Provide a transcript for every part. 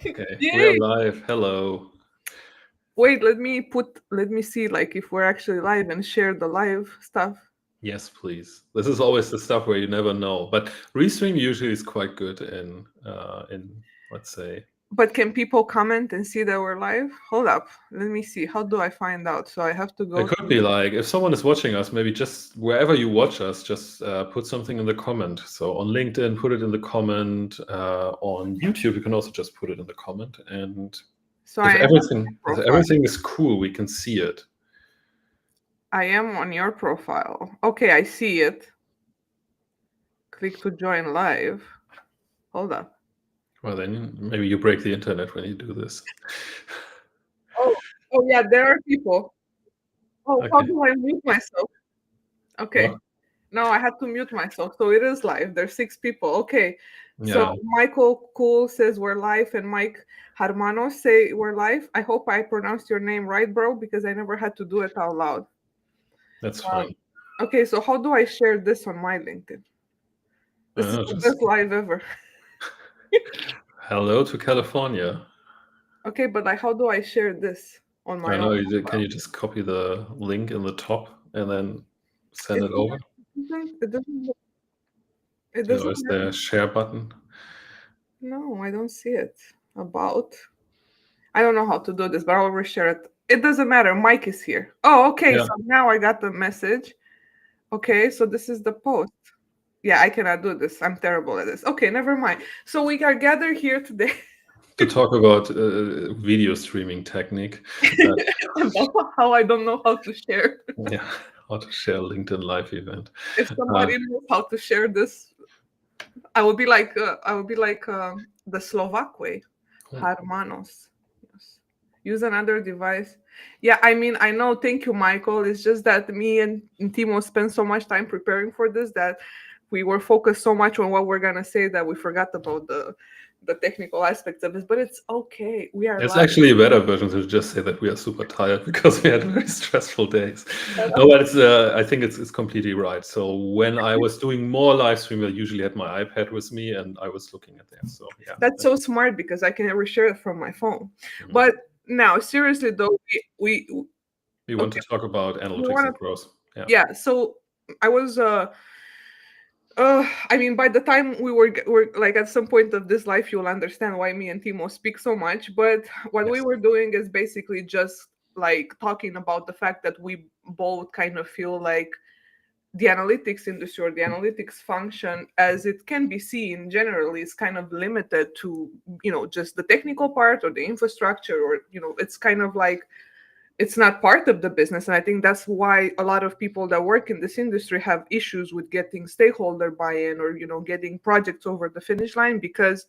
Okay, we're Yay! live. Hello. Wait, let me see like if we're actually live and share the live stuff. Yes, please. This is always the stuff where you never know, but Restream usually is quite good in let's say. But can people comment and see that we're live? Hold up. Let me see. How do I find out? So I have to It go could be to like if someone is watching us, maybe just wherever you watch us, just put something in the comment. So on LinkedIn, put it in the comment. On YouTube, you can also just put it in the comment. And so if I am on everything your if profile. everything is cool, we can see it. I am on your profile. Okay, I see it. Click to join live. Hold up. Well, then maybe you break the internet when you do this. Oh, oh yeah, there are people. Oh, how Okay. do I mute myself? Okay. Well, No, I had to mute myself. So it is live. There's 6 people. Okay. So yeah, Michael Cool says we're live, and Mike Harmano say we're live. I hope I pronounced your name right, bro, because I never had to do it out loud. that's Um, fine. okay, so how do I share this on my LinkedIn? I This don't is know, the just best live ever. hello to California. Okay, but like, how do I share this on I my know. own Can profile? you just copy the link in the top and then send It it over? doesn't. It doesn't. It Or doesn't is let there a me. share button? No, I don't see it. About. I don't know how to do this, but I'll reshare it. It doesn't matter. Mike is here. Oh, okay. Yeah. So now I got the message. Okay, so this is the post. Yeah, I cannot do this. I'm terrible at this. Okay, never mind. So we are gathered here today To talk about video streaming technique. Uh, about how I don't know how to share. yeah, how to share LinkedIn live event. If Uh, somebody knows how to share this, I would be like the Slovak way, Hermanos. Yes. Use another device. Yeah, I mean, I know. Thank you, Michael. It's just that me and Timo spent so much time preparing for this that we were focused so much on what we're gonna say that we forgot about the technical aspects of this. But it's okay. We are It's live. actually a better version to just say that we are super tired because we had very stressful days. No, but I think it's completely right. So when I was doing more live stream, I usually had my iPad with me and I was looking at there. So yeah. That's so smart because I can never share it from my phone. Mhm. But now, seriously though, we We want okay. to talk about We analytics want and to. growth. Yeah. Yeah. So I was I mean, by the time were like at some point of this life, you'll understand why me and Timo speak so much. But what we Yes. were doing is basically just like talking about the fact that we both kind of feel like the analytics industry or the analytics function, as it can be seen generally, is kind of limited to just the technical part or the infrastructure, or it's kind of like it's not part of the business. And I think that's why a lot of people that work in this industry have issues with getting stakeholder buy-in, or getting projects over the finish line, because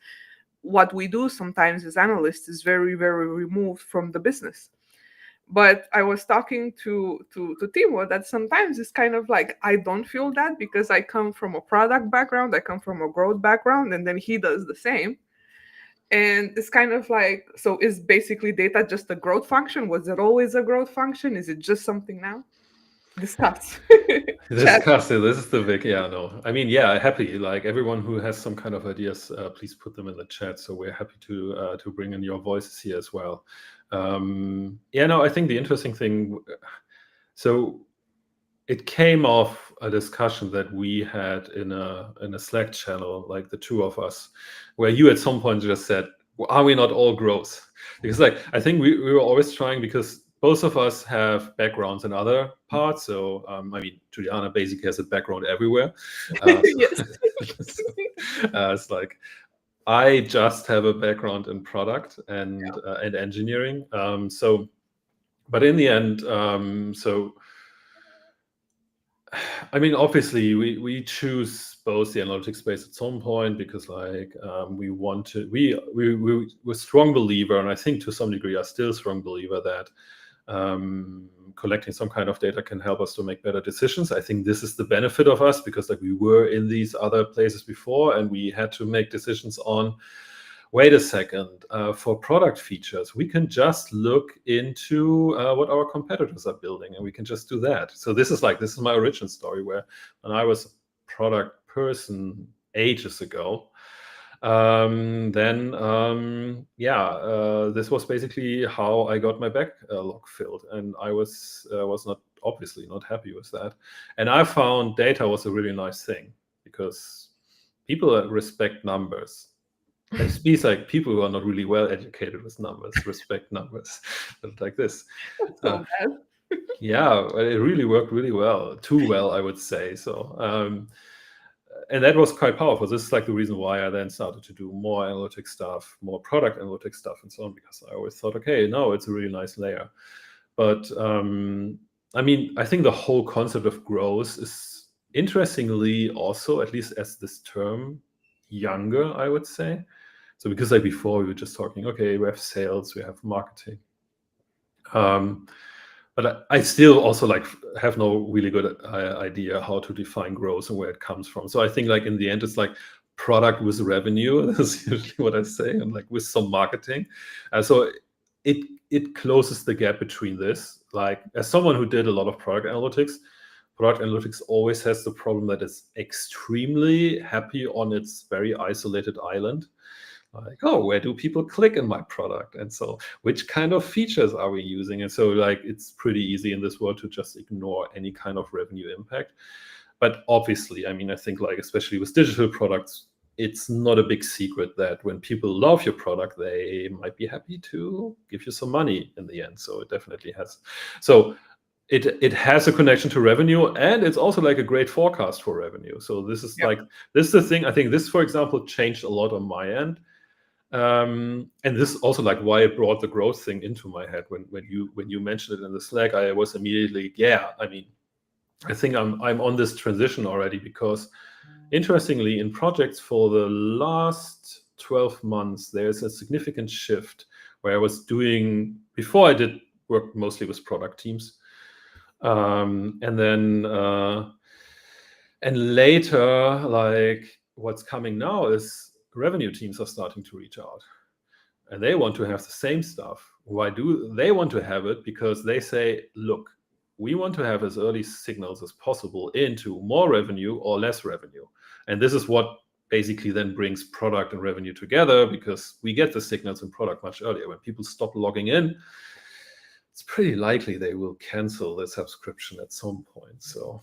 what we do sometimes as analysts is very, very removed from the business. But I was talking to Timo that sometimes it's kind of like I don't feel that, because I come from a product background, I come from a growth background, and then he does the same. And it's kind of like, so is basically data just a growth function? Was it always a growth function? Is it just something now? Discuss. Chat. Discuss it. This is the big, yeah, no. I mean, yeah, happy. Like everyone who has some kind of ideas, please put them in the chat. So we're happy to bring in your voices here as well. Yeah, no, I think the interesting thing. So it came off a discussion that we had in a Slack channel, like the two of us, where you at some point just said, well, "Are we not all growth?" Because like I think we were always trying, because both of us have backgrounds in other parts. So I mean, Juliana basically has a background everywhere. Yes. So, it's like I just have a background in product and engineering. But in the end, so I mean, obviously, we choose both the analytics space at some point because, like, we want to. We're strong believer, and I think to some degree are still strong believer that collecting some kind of data can help us to make better decisions. I think this is the benefit of us because, like, we were in these other places before, and we had to make decisions on. Wait a second, for product features, we can just look into what our competitors are building and we can just do that. So this is my origin story, where when I was a product person ages ago, This was basically how I got my backlog filled, and I was not obviously not happy with that. And I found data was a really nice thing because people that respect numbers. At least like people who are not really well educated with numbers respect numbers, but like this. Uh, So bad. yeah, it really worked really well, too well, I would say. So, and that was quite powerful. This is like the reason why I then started to do more analytic stuff, more product analytic stuff, and so on, because I always thought, okay, no, it's a really nice layer. But I mean, I think the whole concept of growth is interestingly also, at least as this term, younger, I would say. So because like before we were just talking, okay, we have sales, we have marketing. But I still also like have no really good idea how to define growth and where it comes from. So I think like in the end, it's like product with revenue. That's usually what I say, and like with some marketing. So it closes the gap between this. Like as someone who did a lot of product analytics always has the problem that it's extremely happy on its very isolated island. Like, oh, where do people click in my product? And so which kind of features are we using? And so like it's pretty easy in this world to just ignore any kind of revenue impact. But obviously, I mean, I think like especially with digital products, it's not a big secret that when people love your product, they might be happy to give you some money in the end. So it definitely has. So it has a connection to revenue, and it's also like a great forecast for revenue. So this is Yeah. like this is the thing. I think this, for example, changed a lot on my end. And this is also like why it brought the growth thing into my head when you mentioned it in the Slack. I was immediately, yeah, I mean, I think I'm on this transition already, because interestingly in projects for the last 12 months there's a significant shift where I was doing, before I did work mostly with product teams, and then and later, like what's coming now is revenue teams are starting to reach out, and they want to have the same stuff. Why do they want to have it? Because they say, look, we want to have as early signals as possible into more revenue or less revenue. And this is what basically then brings product and revenue together, because we get the signals in product much earlier. When people stop logging in, it's pretty likely they will cancel the subscription at some point. So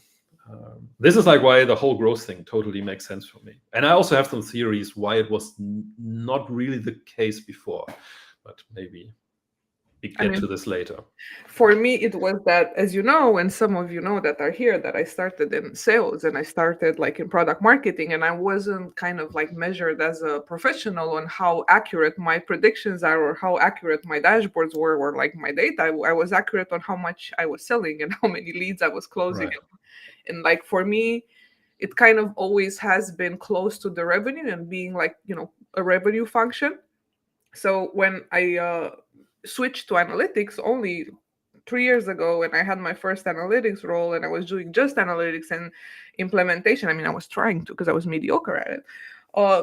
this is like why the whole growth thing totally makes sense for me. And I also have some theories why it was not really the case before, but maybe we I get to mean, this later. for me, it was that, as you know, and some of you know that are here, that I started in sales and I started like in product marketing, and I wasn't kind of like measured as a professional on how accurate my predictions are or how accurate my dashboards were or like my data. I was accurate on how much I was selling and how many leads I was closing. Right. And like for me, it kind of always has been close to the revenue and being like, a revenue function. So when I switched to analytics only 3 years ago, and I had my first analytics role and I was doing just analytics and implementation, I mean, I was trying to because I was mediocre at it. Uh,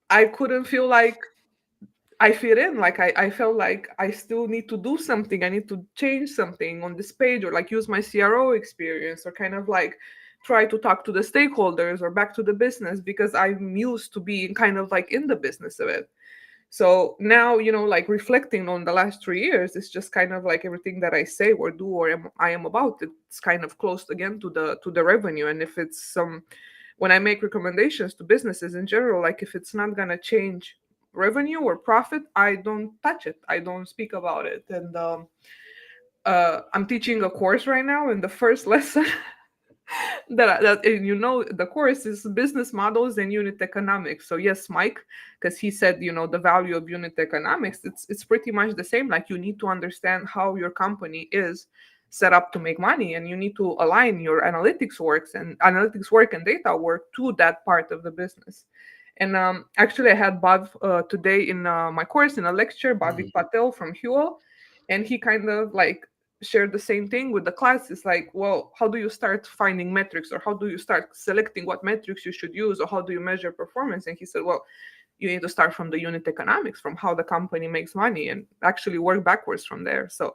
I couldn't feel like I fit in. Like I felt like I still need to do something. I need to change something on this page, or like use my CRO experience, or kind of like try to talk to the stakeholders or back to the business, because I'm used to being kind of like in the business of it. So now, like reflecting on the last 3 years, it's just kind of like everything that I say or do or I am about, it's kind of close again to the revenue. And if it's when I make recommendations to businesses in general, like if it's not gonna change revenue or profit, I don't touch it. I don't speak about it. And I'm teaching a course right now, and the first lesson that and the course is business models and unit economics. So yes, Mike, because he said the value of unit economics, it's pretty much the same. Like you need to understand how your company is set up to make money, and you need to align your analytics work and data work to that part of the business. And actually I had Bhav today in my course in a lecture, Bhavik Patel from Huel, and he kind of like shared the same thing with the class. It's like, well, how do you start finding metrics, or how do you start selecting what metrics you should use, or how do you measure performance? And he said, well, you need to start from the unit economics, from how the company makes money, and actually work backwards from there. So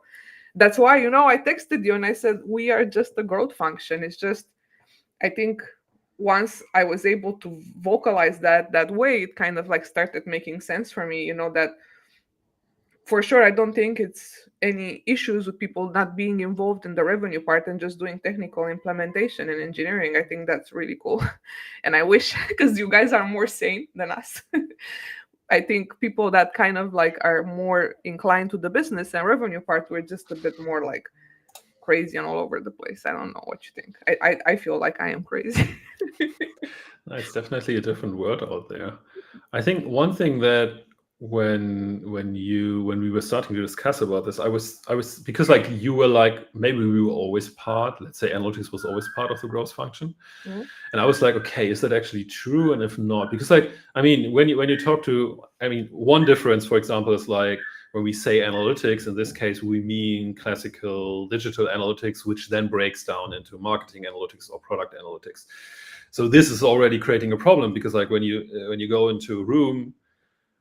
that's why I texted you and I said we are just a growth function. It's just, I think once I was able to vocalize that way, it kind of like started making sense for me, that for sure I don't think it's any issues with people not being involved in the revenue part and just doing technical implementation and engineering. I think that's really cool. And I wish, because you guys are more sane than us. I think people that kind of like are more inclined to the business and revenue part were just a bit more like crazy and all over the place. I don't know what you think. I feel like I am crazy. It's definitely a different world out there. I think one thing that when we were starting to discuss about this, I was because like you were like maybe we were always part. Let's say analytics was always part of the growth function, Mhm. and I was like, okay, is that actually true? And if not, because like I mean, when you talk to, I mean, one difference, for example, is like when we say analytics, in this case, we mean classical digital analytics, which then breaks down into marketing analytics or product analytics. So this is already creating a problem because like when you go into a room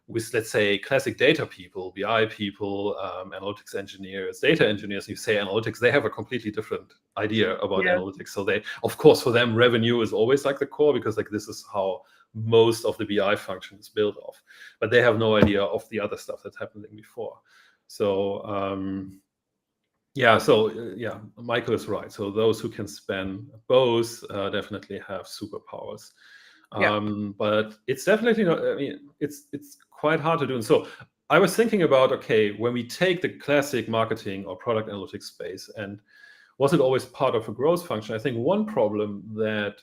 with, let's say, classic data people, BI people, analytics engineers, data engineers, you say analytics, they have a completely different idea about Yeah. analytics. So they, of course, for them, revenue is always like the core because like this is how most of the BI function is built off. But they have no idea of the other stuff that's happening before. So yeah, Michael is right. So those who can span both definitely have superpowers. Yeah. But it's definitely not. I mean, it's quite hard to do. And so I was thinking about, okay, when we take the classic marketing or product analytics space, and was it always part of a growth function? I think one problem that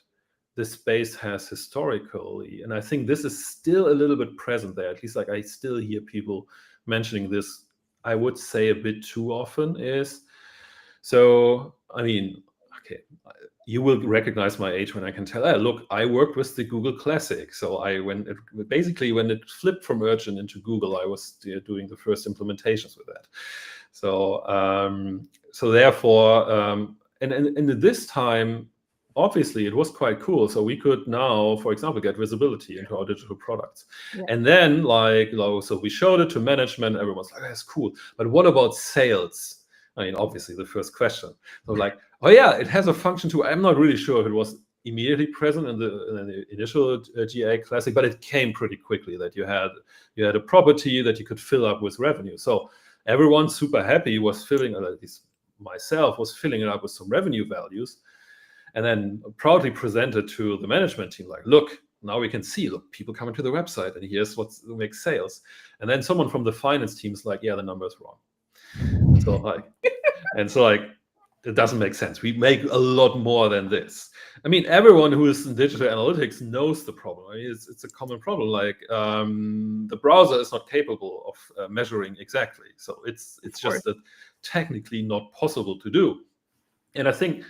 the space has historically, and I think this is still a little bit present there. At least, like I still hear people mentioning this. I would say a bit too often is so. I mean, okay, you will recognize my age when I can tell, look, I worked with the Google Classic. So when it flipped from Urchin into Google, I was doing the first implementations with that. So therefore, and this time, obviously, it was quite cool. So we could now, for example, get visibility into our digital products. Yeah. And then, so we showed it to management. Everyone's like, that's cool. But what about sales? I mean, obviously, the first question. So like, oh yeah, it has a function too. I'm not really sure if it was immediately present in the initial GA Classic, but it came pretty quickly that you had a property that you could fill up with revenue. So everyone super happy was filling, at least myself, was filling it up with some revenue values, and then proudly presented to the management team like, look, now we can see, look, people coming to the website, and here's what makes sales. And then someone from the finance team is like, yeah, the number's wrong. So like, it doesn't make sense. We make a lot more than this. I mean, everyone who is in digital analytics knows the problem. I mean, it's a common problem. Like the browser is not capable of measuring exactly. So it's just that technically not possible to do. And I think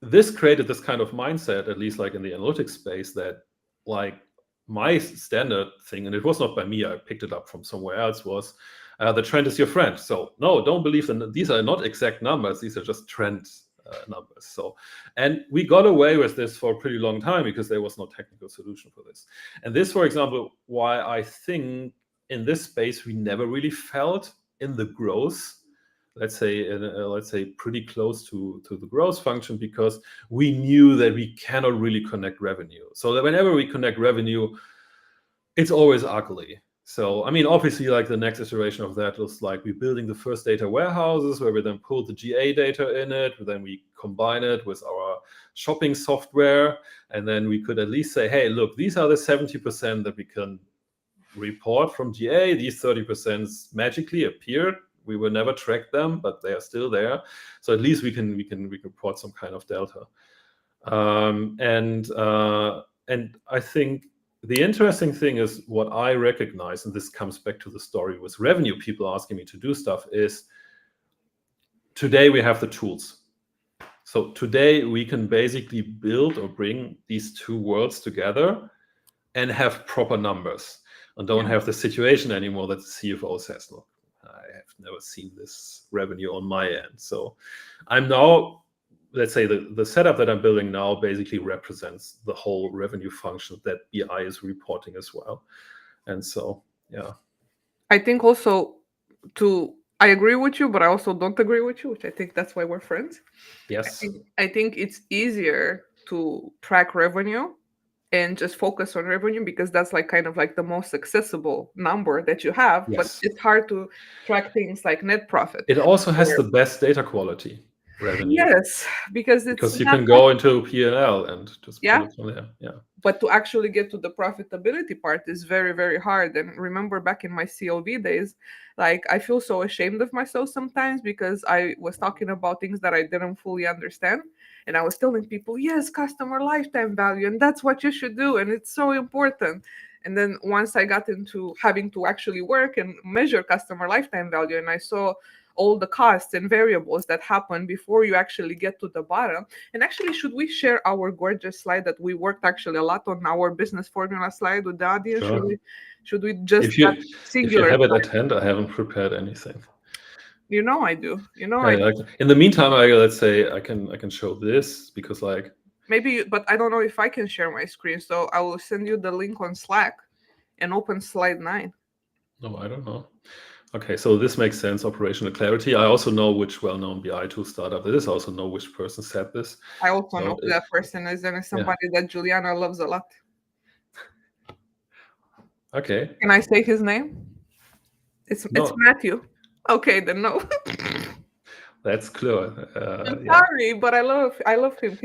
this created this kind of mindset, at least like in the analytics space, that like my standard thing, and it was not by me, I picked it up from somewhere else, was the trend is your friend. So no, don't believe that these are not exact numbers. These are just trend numbers. So, and we got away with this for a pretty long time because there was no technical solution for this. And this, for example, why I think in this space we never really felt in the growth. Let's say pretty close to the growth function, because we knew that we cannot really connect revenue. So that whenever we connect revenue, it's always ugly. So, I mean, obviously, like the next iteration of that was like we're building the first data warehouses where we then pull the GA data in it, then we combine it with our shopping software, and then we could at least say, hey, look, these are the 70% that we can report from GA. These 30% magically appeared. We will never track them, but they are still there. So at least we can report some kind of delta. And I think the interesting thing is what I recognize, and this comes back to the story with revenue people asking me to do stuff, is today we have the tools. So today we can basically build or bring these two worlds together and have proper numbers, and don't have the situation anymore that the CFO says, look, I have never seen this revenue on my end. So I'm now, let's say the setup that I'm building now basically represents the whole revenue function that BI is reporting as well. And so, yeah. I think also I agree with you, but I also don't agree with you, which I think that's why we're friends. Yes. I think it's easier to track revenue and just focus on revenue because that's like kind of like the most accessible number that you have, but Yes. it's hard to track things like net profit. It also has Or- the best data quality, revenue, yes, because it's because you not can go into P&L and just pull yeah, it from there. Yeah. but to actually get to the profitability part is very very hard. And remember back in my CLV days, like I feel so ashamed of myself sometimes because I was talking about things that I didn't fully understand, and I was telling people, yes, customer lifetime value, and that's what you should do, and it's so important. And then once I got into having to actually work and measure customer lifetime value, and I saw all the costs and variables that happen before you actually get to the bottom. And actually, should we share our gorgeous slide that we worked actually a lot on our business formula slide with the audience? Sure. Should we just If that you singular have it slide? at hand, I haven't prepared anything. You know I do. Okay, like in the meantime, let's say I can show this because like maybe, but I don't know if I can share my screen. So I will send you the link on Slack and open slide 9. no, I don't know. Okay, so this makes sense. Operational clarity. I also know which well-known BI tool startup it is. I also know which person said this. I also So know who that person is, and it's somebody that Juliana loves a lot. Okay. Can I say his name? It's Matthew. Okay, then no. That's clear. I'm sorry, but I love him.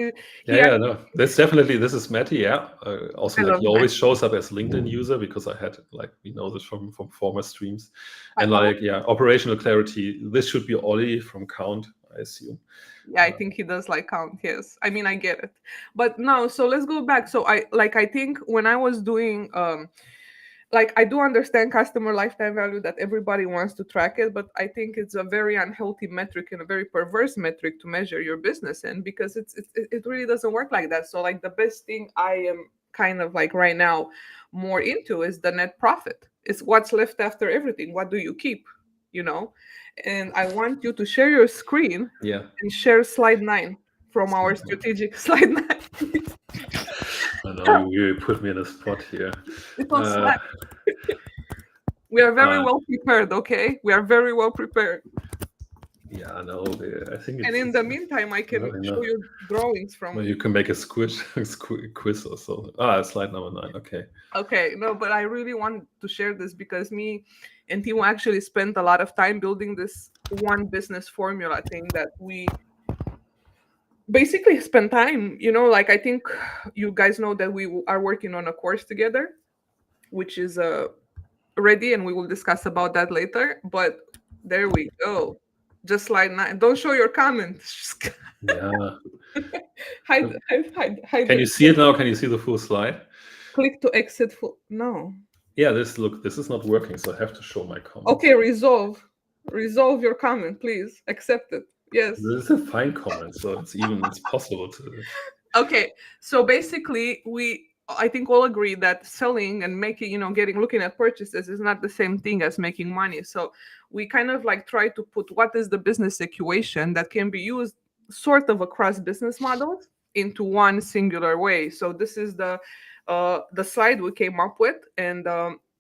No, this is Matty. Yeah. Also, I like love he always shows up as LinkedIn user because I had like we know this from former streams, and operational clarity. This should be Ollie from Count, I assume. Yeah, I think he does like Count. Yes, I mean I get it, but no. So let's go back. So I think when I was doing like I do understand customer lifetime value that everybody wants to track it, but I think it's a very unhealthy metric and a very perverse metric to measure your business in because it really doesn't work like that. So like the best thing I am kind of like right now more into is the net profit. It's what's left after everything. What do you keep? You know, and I want you to share your screen and share slide 9 from our strategic slide 9. I know you put me in a spot here. It's on Slack. We are very well prepared, okay? We are very well prepared. Yeah, I know. I think. And in the meantime, I can show you drawings from. Well, you can make a quiz or so. Slide number 9. Okay. Okay, no, but I really want to share this because me and Timo actually spent a lot of time building this one business formula thing that we basically spend time. You know, like I think you guys know that we are working on a course together, which is ready, and we will discuss about that later. But there we go. Just slide 9. Don't show your comments. Yeah. hide. Can you see it now? Can you see the full slide? Click to exit full. No. Yeah, this is not working, so I have to show my comment. Okay, resolve your comment, please. Accept it. Yes. This is a fine comment, so it's possible to. Okay, so basically I think all agree that selling and making, looking at purchases is not the same thing as making money. So we kind of like try to put what is the business equation that can be used sort of across business models into one singular way. So this is the slide we came up with, and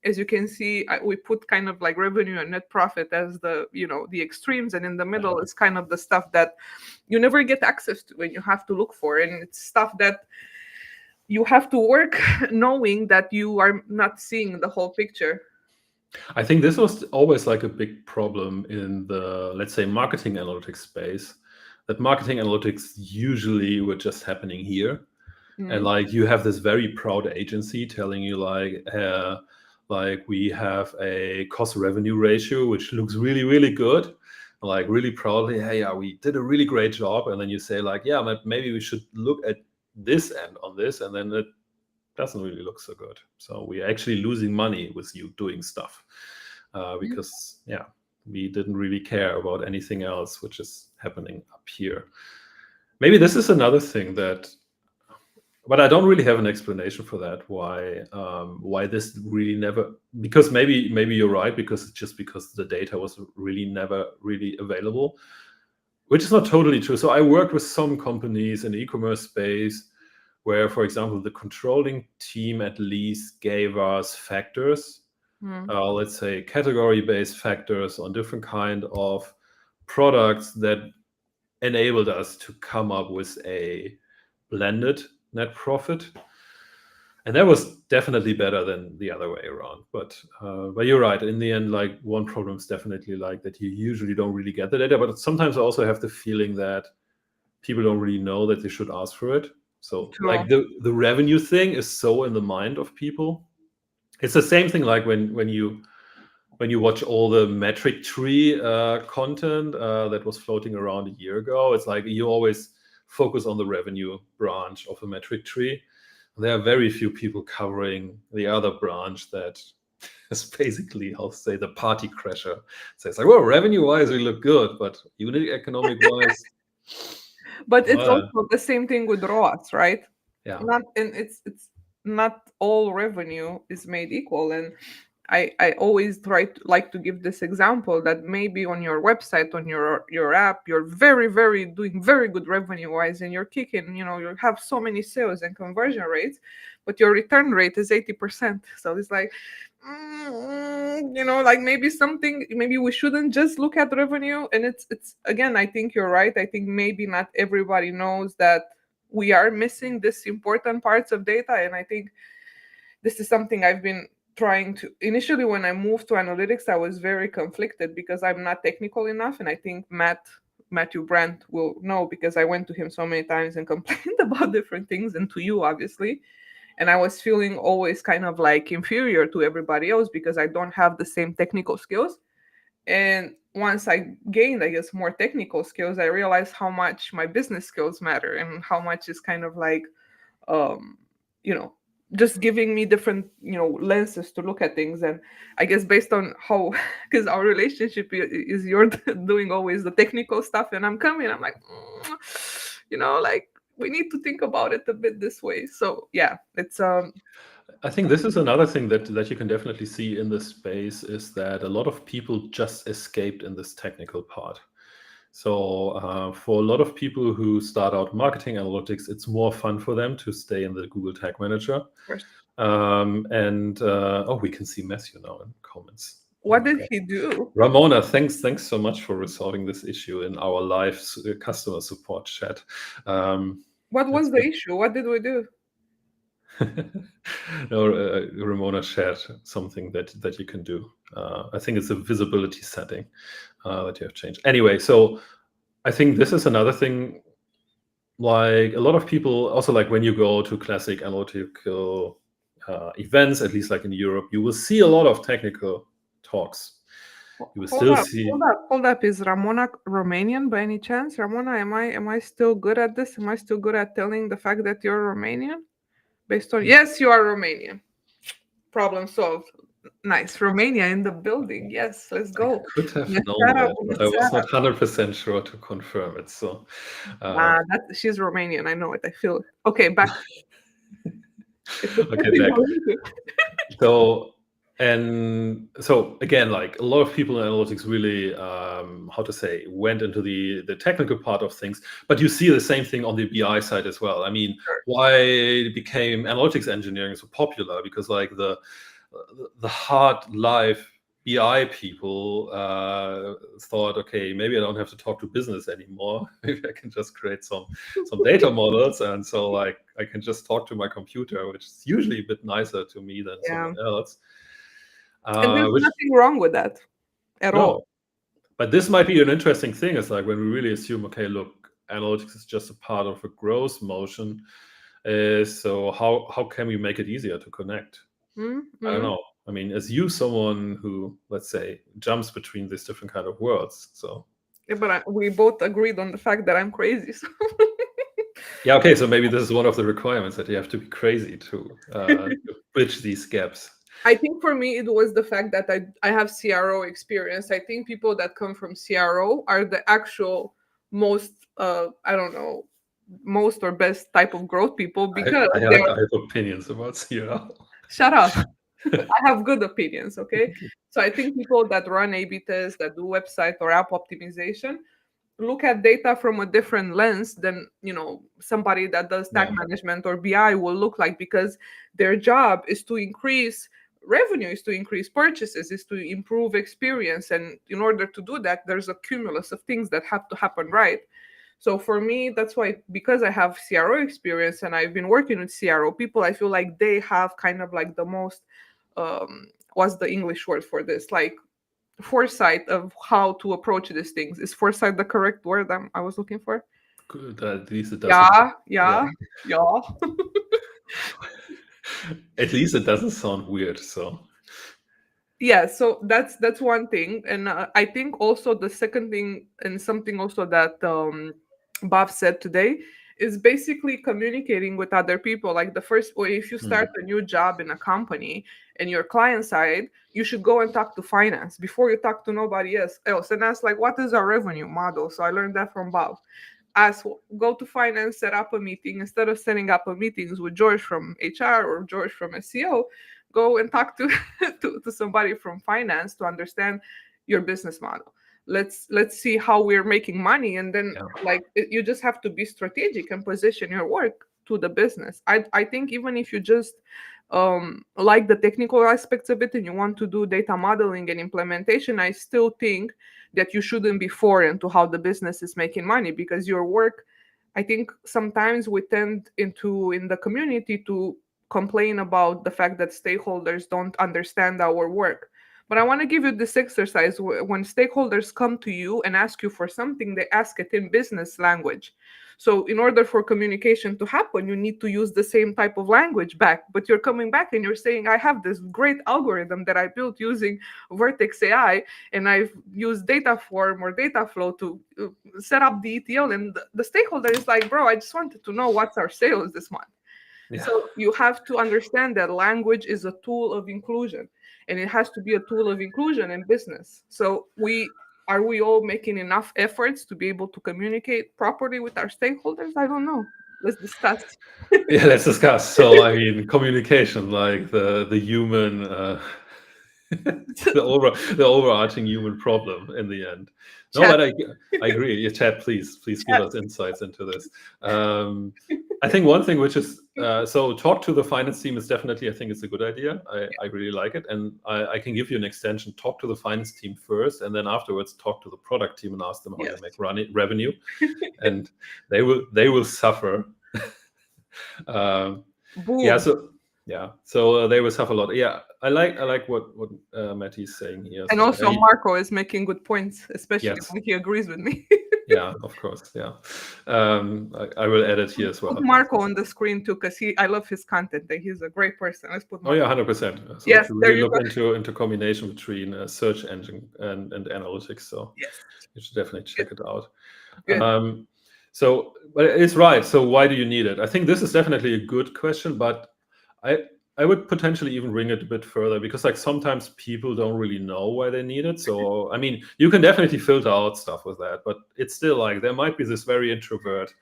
as you can see, we put kind of like revenue and net profit as the extremes, and in the middle is kind of the stuff that you never get access to and you have to look for, and it's stuff that you have to work knowing that you are not seeing the whole picture. I think this was always like a big problem in the, let's say, marketing analytics space, that marketing analytics usually were just happening here. And like you have this very proud agency telling you like we have a cost revenue ratio which looks really, really good, like really proudly, hey, yeah, we did a really great job. And then you say like, yeah, maybe we should look at this end on this, and then it doesn't really look so good. So we're actually losing money with you doing stuff because we didn't really care about anything else which is happening up here. Maybe this is another thing but I don't really have an explanation for that. Why this really never? Because maybe you're right. Because the data was really never really available, which is not totally true. So I worked with some companies in the e-commerce space where, for example, the controlling team at least gave us factors, let's say category-based factors on different kind of products that enabled us to come up with a blended net profit. And that was definitely better than the other way around. But you're right. In the end, like one problem is definitely like that you usually don't really get the data. But sometimes I also have the feeling that people don't really know that they should ask for it. So True. like the revenue thing is so in the mind of people. It's the same thing like when you watch all the metric tree content that was floating around a year ago. It's like you always focus on the revenue branch of a metric tree. There are very few people covering the other branch that is basically, I'll say, the party crasher. So it's like, well, revenue-wise, we look good, but unit economic-wise, But it's well, also the same thing with ROAS, right? yeah. Not and it's not all revenue is made equal. And I always like to give this example that maybe on your website, on your app, you're very doing very good revenue wise, and you're kicking, you have so many sales and conversion rates, but your return rate is 80%. So it's like, like maybe we shouldn't just look at revenue. And it's again, I think you're right. I think maybe not everybody knows that we are missing this important parts of data. And I think this is something I've been trying to. Initially, when I moved to analytics, I was very conflicted because I'm not technical enough. And I think Matthew Brandt will know, because I went to him so many times and complained about different things, and to you, obviously. And I was feeling always kind of like inferior to everybody else because I don't have the same technical skills. And once I gained, I guess, more technical skills, I realized how much my business skills matter and how much is kind of like, um, you know, just giving me different, lenses to look at things. And I guess based on how, because our relationship is you're doing always the technical stuff, and I'm coming, I'm like, like we need to think about it a bit this way. So yeah, it's I think this is another thing that you can definitely see in this space is that a lot of people just escaped in this technical part. So for a lot of people who start out marketing analytics, it's more fun for them to stay in the Google Tag Manager. of course. We can see Matthew now in comments. What did he do? Ramona, thanks so much for resolving this issue in our live customer support chat. What was That's the issue? What did we do? No, Ramona shared something that you can do. I think it's a visibility setting that you have changed. Anyway, so I think this is another thing. Like a lot of people, also like when you go to classic analytical events, at least like in Europe, you will see a lot of technical talks. You will still see. Hold up. Is Ramona Romanian by any chance? Ramona, am I still good at this? Am I still good at telling the fact that you're Romanian? Based on, yes, you are Romanian. Problem solved. Nice. Romania in the building. Yes, let's go. I could have known Bună that, but I was not 100% sure to confirm it. So she's Romanian. I know it. I feel it. Okay, back. okay, back. So again, like a lot of people in analytics really, went into the technical part of things. But you see the same thing on the BI side as well. I mean, why became analytics engineering so popular? Because like the hard life BI people thought, okay, maybe I don't have to talk to business anymore. Maybe I can just create some data models, and so like I can just talk to my computer, which is usually a bit nicer to me than someone else. And there's nothing wrong with that at all. But this might be an interesting thing. It's like when we really assume, okay, look, analytics is just a part of a growth motion. So how can we make it easier to connect? Mm-hmm. I don't know. I mean, as you, someone who, let's say, jumps between these different kind of worlds. So yeah, but we both agreed on the fact that I'm crazy. So. Yeah, okay. So maybe this is one of the requirements, that you have to be crazy to bridge these gaps. I think for me, it was the fact that I have CRO experience. I think people that come from CRO are the actual most, most or best type of growth people, because I have opinions about CRO. Shut up. I have good opinions, okay? So I think people that run A/B tests, that do website or app optimization, look at data from a different lens than somebody that does tag management or BI will look like, because their job is to increase revenue, is to increase purchases, is to improve experience. And in order to do that, there's a cumulus of things that have to happen, right? So for me, that's why, because I have CRO experience and I've been working with CRO people, I feel like they have kind of like the most, what's the English word for this? Like foresight of how to approach these things. Is foresight the correct word I was looking for? Good, at least it doesn't. Yeah, Yeah. yeah, yeah. At least it doesn't sound weird. So Yeah, so that's one thing. And I think also the second thing, and something also that Bob said today, is basically communicating with other people. Like the first, or if you start a new job in a company and your client side, you should go and talk to finance before you talk to nobody else and ask, like, what is our revenue model? So I learned that from Bob. Ask, go to finance, set up a meeting. Instead of setting up a meetings with George from HR or George from SEO, go and talk to, to somebody from finance to understand your business model. Let's see how we're making money, and then yeah, like you just have to be strategic and position your work to the business. I think even if you just like the technical aspects of it and you want to do data modeling and implementation, I still think that you shouldn't be foreign to how the business is making money, because your work, I think sometimes we tend into in the community to complain about the fact that stakeholders don't understand our work. But I want to give you this exercise. When stakeholders come to you and ask you for something, they ask it in business language. So in order for communication to happen, you need to use the same type of language back. But you're coming back and you're saying, I have this great algorithm that I built using Vertex AI, and I've used Dataform or Dataflow to set up the ETL. And the stakeholder is like, bro, I just wanted to know what's our sales this month. yeah, So you have to understand that language is a tool of inclusion, and it has to be a tool of inclusion in business. So we all making enough efforts to be able to communicate properly with our stakeholders? I don't know. Let's discuss. yeah. Let's discuss. So I mean, communication, like the human, the overarching human problem in the end. No, Chat, but I agree. Yeah, Chad, please give chat. us insights into this. I think one thing which is so talk to the finance team is definitely, I think it's a good idea. I really like it, and I can give you an extension. Talk to the finance team first, and then afterwards talk to the product team and ask them how you Yes. make revenue, and they will suffer. um, yeah, Boom. so they will suffer a lot. Yeah, I like what Matty's saying here. And So also Marco is making good points, especially yes, when he agrees with me. yeah, of course, yeah. I will add it here as Put well. Marco on the screen too, because I love his content and he's a great person. Let's put Oh yeah, Marco. 100%. So if Yes, you there really you look go. into combination between search engine and analytics, so Yes. you should definitely Good. check it out. Good. So, but it's right. So why do you need it? I think this is definitely a good question, but I I would potentially even bring it a bit further, because like sometimes people don't really know why they need it. So I mean, you can definitely filter out stuff with that, but it's still like there might be this very introvert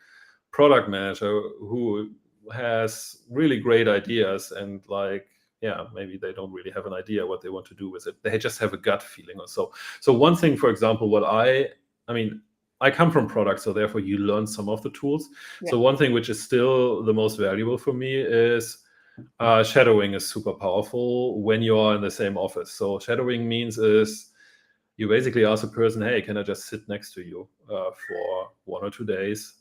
product manager who has really great ideas, and like, yeah, maybe they don't really have an idea what they want to do with it. They just have a gut feeling or so. So one thing, for example, what I mean, I come from product, so therefore you learn some of the tools. Yeah. So one thing which is still the most valuable for me is shadowing is super powerful when you are in the same office. So shadowing means is you basically ask a person, hey, can I just sit next to you for 1 or 2 days?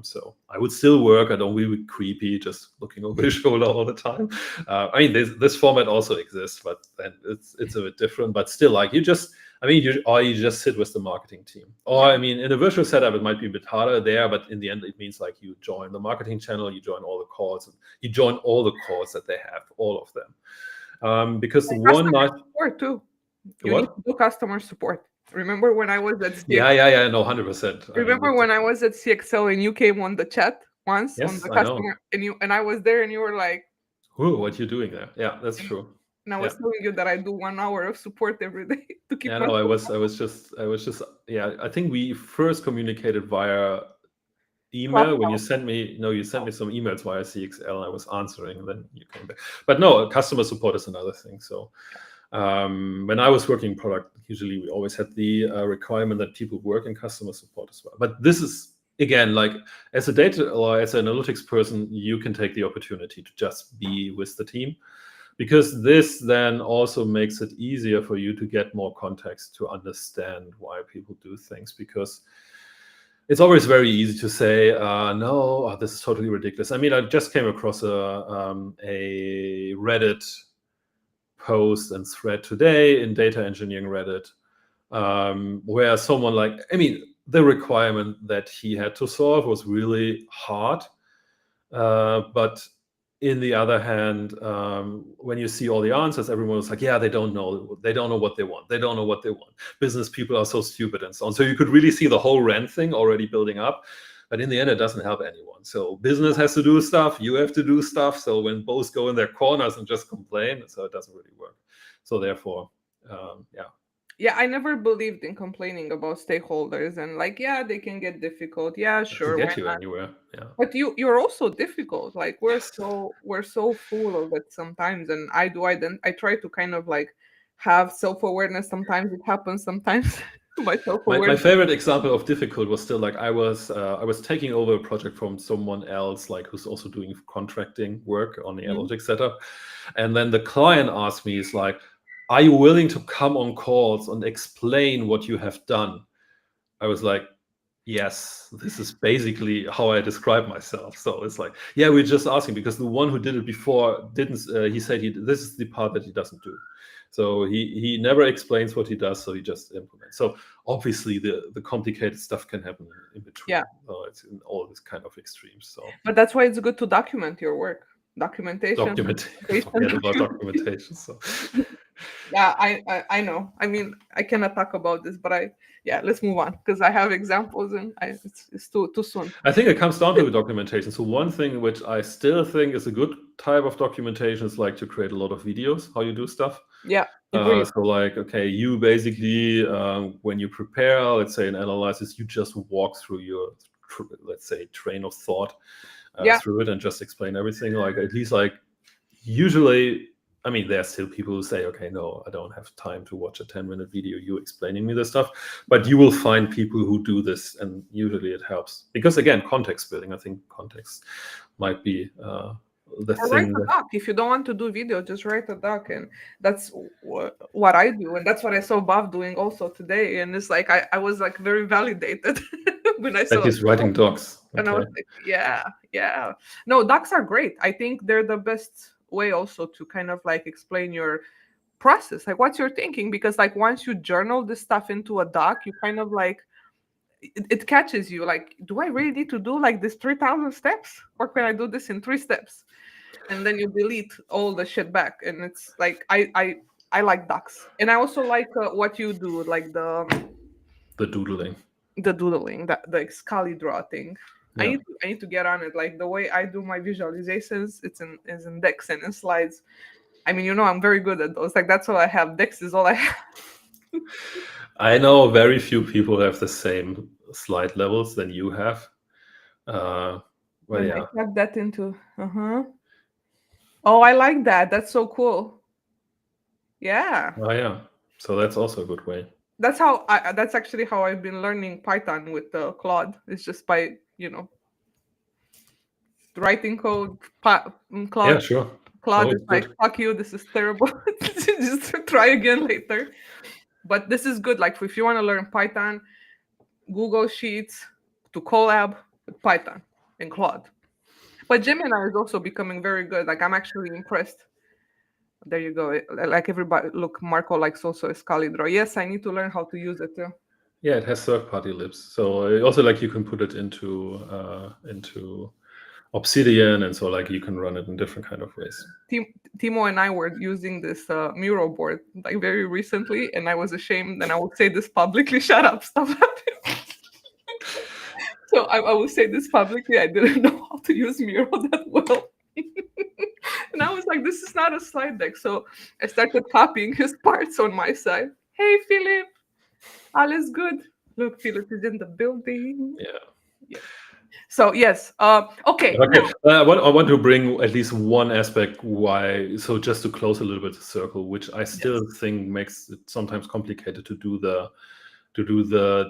So I would still work. I don't really creepy, just looking over his shoulder all the time. I mean, this format also exists, but then it's a bit different. But still, like you just, I mean, you just sit with the marketing team. Or I mean, in a virtual setup, it might be a bit harder there, but in the end, it means like you join the marketing channel, you join all the calls, you join all the calls that they have, all of them. Because the one Customer nice, support too. You need what? to do customer support. Remember when I was at CX? Yeah, no, 100%. I mean, Remember when I was at CXL and you came on the chat once on yes, the I know. customer, and I was there and you were like, Whoa, what you doing there? Yeah, that's true. and I Yeah, was telling you that I do 1 hour of support every day to keep yeah, my no, I was just, yeah. I think we first communicated via email when you clubhouse. sent me. No, you sent me some emails via CXL. I was answering, and then you came back. But no, customer support is another thing. So when I was working in product, usually we always had the requirement that people work in customer support as well. But this is again like as a data or as an analytics person, you can take the opportunity to just be with the team, because this then also makes it easier for you to get more context to understand why people do things. Because it's always very easy to say, no, this is totally ridiculous. I mean, I just came across a Reddit post and thread today in data engineering Reddit, where someone like, I mean, the requirement that he had to solve was really hard. But in the other hand, when you see all the answers, everyone was like, yeah, they don't know what they want. Business people are so stupid and so on. So you could really see the whole rent thing already building up. But in the end, it doesn't help anyone. So business has to do stuff, you have to do stuff. So when both go in their corners and just complain, so it doesn't really work. So therefore, Yeah, I never believed in complaining about stakeholders and like, yeah, they can get difficult. Yeah, sure, doesn't why get you not? anywhere. Yeah. But you're also difficult. Like we're so full of it sometimes, and I try to kind of like have self-awareness. Sometimes it happens, sometimes my My self-awareness. favorite example of difficult was still like I was taking over a project from someone else, like who's also doing contracting work on the analytics setup, and then the client asked me, "Is like, are you willing to come on calls and explain what you have done?" I was like, yes, this is basically how I describe myself. So it's like, yeah, we're just asking because the one who did it before didn't. He said this is the part that he doesn't do. So he never explains what he does. So he just implements. So obviously the complicated stuff can happen in between. Yeah. So it's in all this kind of extremes. So But that's why it's good to document your work. Documentation. forget about documentation. So Yeah, I know. I mean, I cannot talk about this, but let's move on because I have examples and it's too soon. I think it comes down to the documentation. So one thing which I still think is a good type of documentation is like to create a lot of videos, how you do stuff. Yeah, agreed. So like, okay, you basically, when you prepare, let's say an analysis, you just walk through your, let's say, train of thought through it and just explain everything. Like at least like usually, I mean, there are still people who say, okay, no, I don't have time to watch a 10-minute video, you explaining me this stuff. But you will find people who do this, and usually it helps. Because again, context building, I think context might be the Or thing. write a doc. If you don't want to do video, just write a doc. And that's what I do. And that's what I saw Bob doing also today. And it's like, I was like very validated when I saw that he's writing docs. Okay. And I was like, yeah. No, docs are great. I think they're the best way also to kind of like explain your process, like what's your thinking, because like once you journal this stuff into a doc, you kind of like it catches you like, do I really need to do like this 3,000 steps, or can I do this in 3 steps? And then you delete all the shit back, and it's like I like docs. And I also like what you do, like the doodling, the Scully draw thing. Yeah. I need to get on it. Like the way I do my visualizations, it's in Dex and in slides. I mean, I'm very good at those. Like that's all I have. Dex is all I have. I know very few people have the same slide levels than you have. Well, yeah. I plug that into. Oh, I like that. That's so cool. Yeah. Oh, yeah. So that's also a good way. That's actually how I've been learning Python with Claude. It's just by writing code. Claude. Yeah, sure. Claude is like, fuck you, this is terrible. Just try again later. But this is good. Like if you want to learn Python, Google Sheets to collab with Python and Claude. But Gemini is also becoming very good. Like I'm actually impressed. There you go. Like everybody, look, Marco likes also Excalibur. Yes, I need to learn how to use it too. Yeah, it has third-party libs. So also like you can put it into Obsidian, and so like you can run it in different kind of ways. Timo and I were using this mural board like very recently, and I was ashamed, and I will say this publicly. Shut up, stop laughing. So I will say this publicly. I didn't know how to use Miro that well. And I was like, this is not a slide deck. So I started copying his parts on my side. Hey, Philip. All is good. Look, Philip is in the building. Yeah. So, yes. Okay. I want to bring at least one aspect why. So just to close a little bit the circle, which I still think makes it sometimes complicated to do the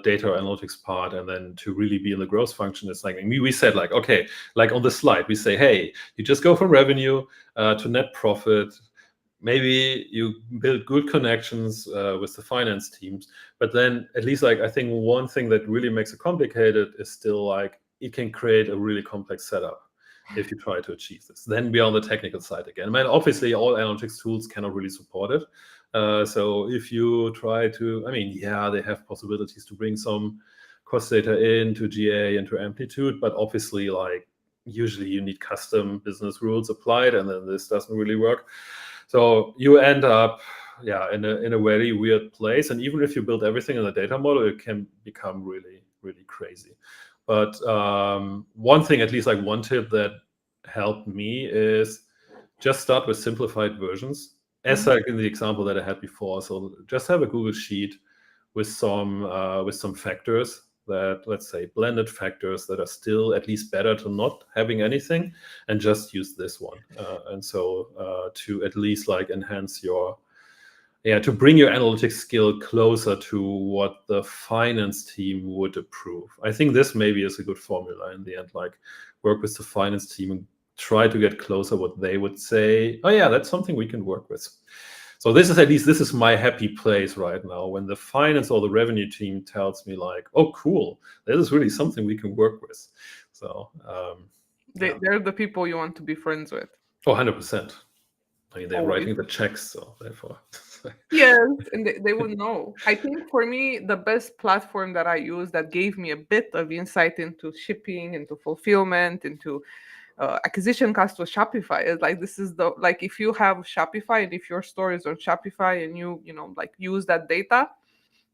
data analytics part, and then to really be in the growth function. It's like we said, like, okay, like on the slide, we say, hey, you just go from revenue to net profit, maybe you build good connections with the finance teams, but then at least like I think one thing that really makes it complicated is still like it can create a really complex setup if you try to achieve this. Then we are on the technical side again. I mean, obviously all analytics tools cannot really support it. So if you try to, I mean, yeah, they have possibilities to bring some cost data into GA, into Amplitude, but obviously like usually you need custom business rules applied, and then this doesn't really work. So you end up, yeah, in a very weird place. And even if you build everything in the data model, it can become really, really crazy. But one thing, at least like one tip that helped me is just start with simplified versions, as like in the example that I had before. So just have a Google Sheet with some factors that, let's say, blended factors that are still at least better to not having anything, and just use this one. And so to at least like enhance your, to bring your analytics skill closer to what the finance team would approve. I think this maybe is a good formula in the end, like work with the finance team and try to get closer what they would say, oh yeah, that's something we can work with. So this is, at least this is my happy place right now, when the finance or the revenue team tells me like, oh, cool, this is really something we can work with. So They're the people you want to be friends with. Oh, 100%. I mean, they're Always. writing the checks, so therefore. Yes, and they would know. I think for me, the best platform that I use that gave me a bit of insight into shipping, into fulfillment, into acquisition cost was Shopify. It's like, this is the, like, if you have Shopify and if your store is on Shopify and you know, like, use that data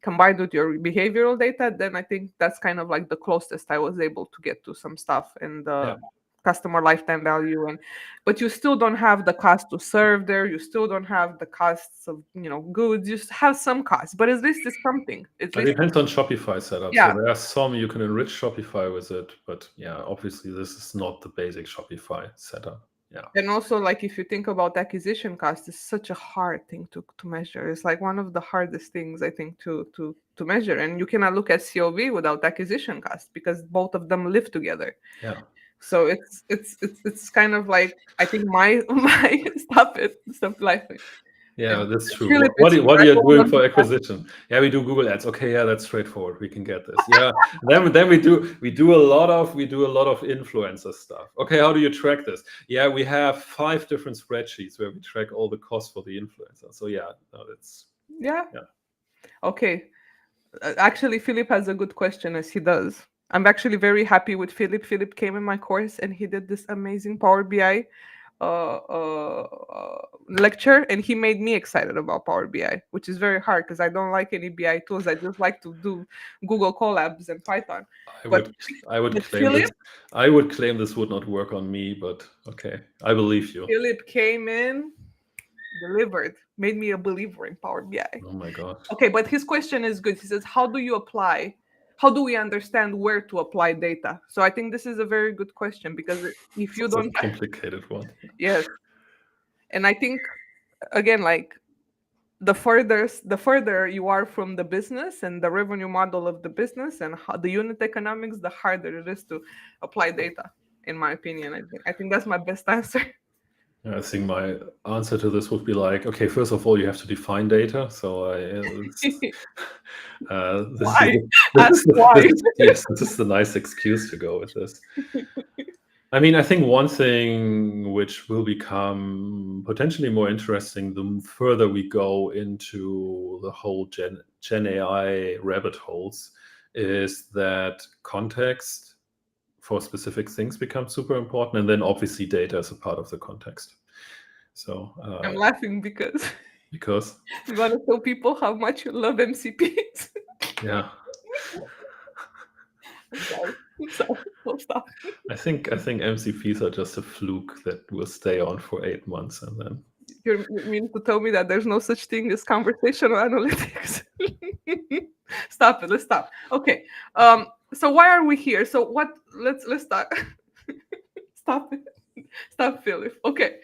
combined with your behavioral data, then I think that's kind of like the closest I was able to get to some stuff in the customer lifetime value. And but you still don't have the cost to serve there, you still don't have the costs of, you know, goods. You have some costs, but at least it's something. It depends on Shopify setup. Yeah. So there are some you can enrich Shopify with it, but yeah, obviously this is not the basic Shopify setup. Yeah. And also, like, if you think about acquisition cost, it's such a hard thing to measure. It's like one of the hardest things, I think, to measure. And you cannot look at COV without acquisition cost, because both of them live together. Yeah. So it's kind of like, I think my stop laughing. Yeah, And that's true. Philip What is are you right doing on for the- acquisition? Yeah, we do Google Ads. Okay, yeah, that's straightforward. We can get this. Yeah. then we do a lot of influencer stuff. Okay, how do you track this? Yeah, we have 5 different spreadsheets where we track all the costs for the influencer. So yeah, no, that's Yeah. Okay. Actually, Philip has a good question, as he does. I'm actually very happy with Philip. Philip came in my course and he did this amazing Power BI lecture, and he made me excited about Power BI, which is very hard because I don't like any BI tools. I just like to do Google Colabs and Python. I would claim Philip, this. I would claim this would not work on me, but okay, I believe you. Philip came in, delivered, made me a believer in Power BI. Oh my god. Okay, but his question is good. He says, how do we understand where to apply data? So I think this is a very good question, because if you don't, a complicated one. Yes. And I think, again, like, the further you are from the business and the revenue model of the business and how the unit economics, the harder it is to apply data, in my opinion. I think that's my best answer. I think my answer to this would be like, okay, first of all, you have to define data. So Why? Ask why. Yes, this is the nice excuse to go with this. I mean, I think one thing which will become potentially more interesting the further we go into the whole Gen AI rabbit holes is that context for specific things becomes super important, and then obviously data is a part of the context. So I'm laughing because you want to tell people how much you love MCPs. Yeah. I'm sorry. Stop. I think MCPs are just a fluke that will stay on for 8 months and then. You mean to tell me that there's no such thing as conversational analytics? Stop it. Let's stop. Okay. So why are we here? So what? Let's start. Stop it. Stop, Philip. Okay.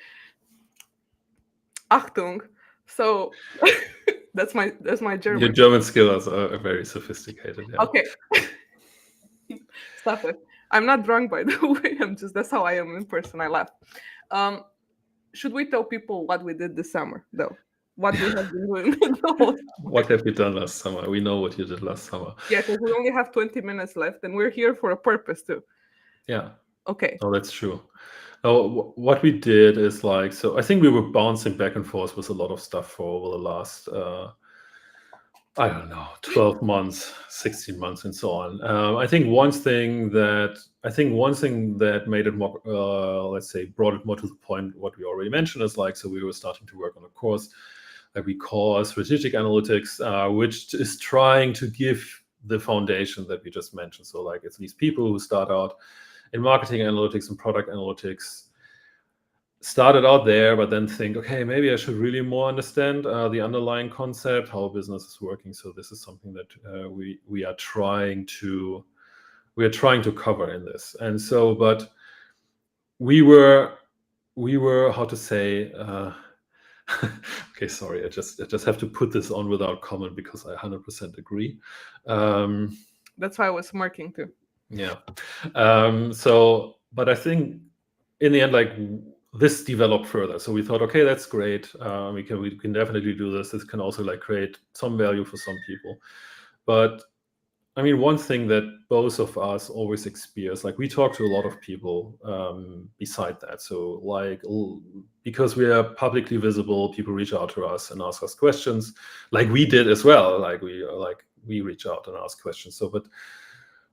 Achtung. So that's my German. Your German skills are very sophisticated. Yeah. Okay. Stop it. I'm not drunk, by the way. That's how I am in person. I laugh. should we tell people what we did this summer, though? What we have been doing the whole What have you done last summer? We know what you did last summer. Yeah, because we only have 20 minutes left, and we're here for a purpose too. Yeah. Okay. Oh, that's true. Oh, what we did is like, so I think we were bouncing back and forth with a lot of stuff for over the last, I don't know, 12 months, 16 months, and so on. I think one thing that made it more, let's say, brought it more to the point, what we already mentioned is like, so we were starting to work on a course that we call strategic analytics, which is trying to give the foundation that we just mentioned. So like, it's these people who start out in marketing analytics and product analytics, started out there, but then think, okay, maybe I should really more understand the underlying concept, how a business is working. So this is something that we are trying to cover in this. And so, but we were how to say. Okay, sorry, I just have to put this on without comment because I 100% agree. That's why I was smirking too. Yeah. So, but I think in the end, like, this developed further. So we thought, okay, that's great. We can definitely do this. This can also like create some value for some people. But I mean, one thing that both of us always experience, like we talk to a lot of people beside that. So like, because we are publicly visible, people reach out to us and ask us questions, like we did as well. Like we reach out and ask questions. So, but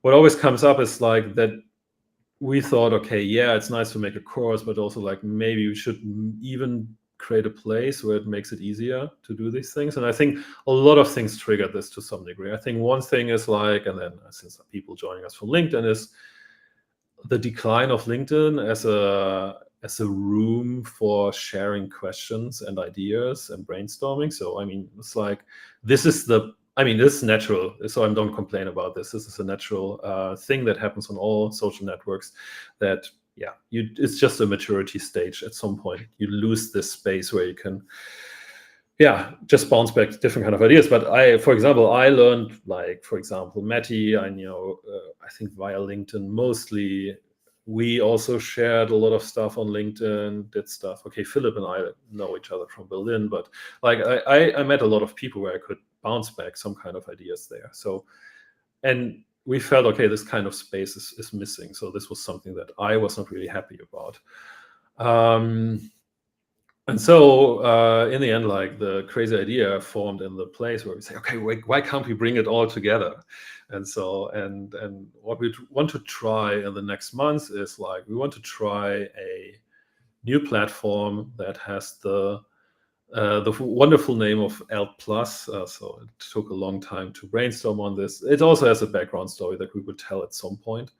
what always comes up is like that we thought, okay, yeah, it's nice to make a course, but also like maybe we should even create a place where it makes it easier to do these things. And I think a lot of things triggered this to some degree. I think one thing is like, and then since people joining us from LinkedIn, is the decline of LinkedIn as a room for sharing questions and ideas and brainstorming. So I mean, it's like this is natural. So I don't complain about this. This is a natural thing that happens on all social networks. That it's just a maturity stage. At some point, you lose this space where you can just bounce back to different kind of ideas. But for example, I learned, like, for example, Matty, I think via LinkedIn mostly. We also shared a lot of stuff on LinkedIn, did stuff. Okay, Philip and I know each other from Berlin, but like I met a lot of people where I could bounce back some kind of ideas there. So, and we felt, okay, this kind of space is missing. So this was something that I was not really happy about. And so in the end, like, the crazy idea formed in the place where we say, okay, why can't we bring it all together? And so, and what we want to try in the next months is like, we want to try a new platform that has the wonderful name of L+. So it took a long time to brainstorm on this. It also has a background story that we will tell at some point.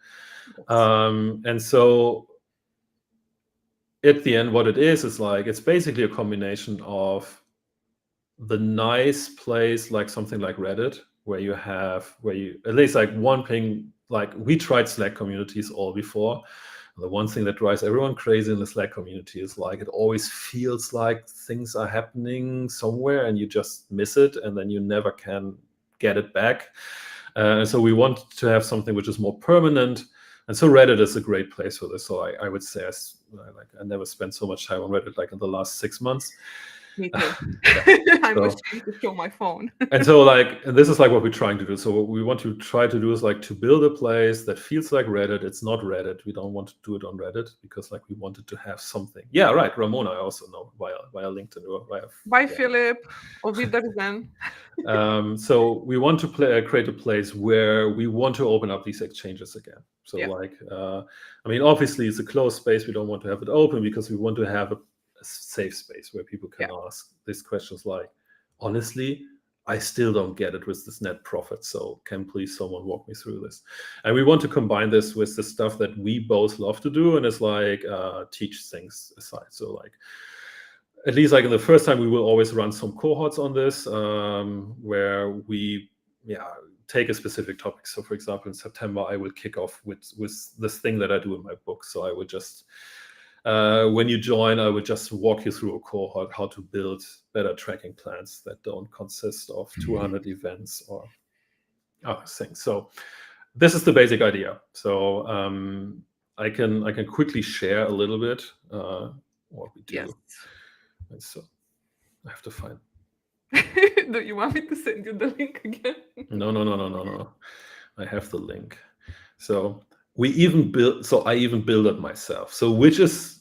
Yes. And so at the end, what it is like, it's basically a combination of the nice place, like something like Reddit, where you at least like one thing, like we tried Slack communities all before. The one thing that drives everyone crazy in the Slack community is like, it always feels like things are happening somewhere and you just miss it and then you never can get it back. And so we want to have something which is more permanent. And so Reddit is a great place for this. So I would say I never spent so much time on Reddit like in the last 6 months. Me too. I'm ashamed to show my phone. And so and this is like what we're trying to do. So what we want to try to do is like to build a place that feels like Reddit. It's not Reddit. We don't want to do it on Reddit because like we wanted to have something. Yeah, right. Ramona, I also know via LinkedIn or via. Bye, Philip. Auf Wiedersehen. So we want to create a place where we want to open up these exchanges again. So obviously it's a closed space. We don't want to have it open because we want to have a safe space where people can ask these questions like, honestly, I still don't get it with this net profit. So can please someone walk me through this? And we want to combine this with the stuff that we both love to do. And it's like teach things aside. So like, at least like in the first time, we will always run some cohorts on this where we take a specific topic. So for example, in September, I will kick off with this thing that I do in my book. So I would just, when you join, I would just walk you through a cohort, how to build better tracking plans that don't consist of 200 events or other things. So this is the basic idea. So I can quickly share a little bit what we Yes. do. And so I have to find. Do you want me to send you the link again? No. I have the link. So we even built. So I even build it myself. So which is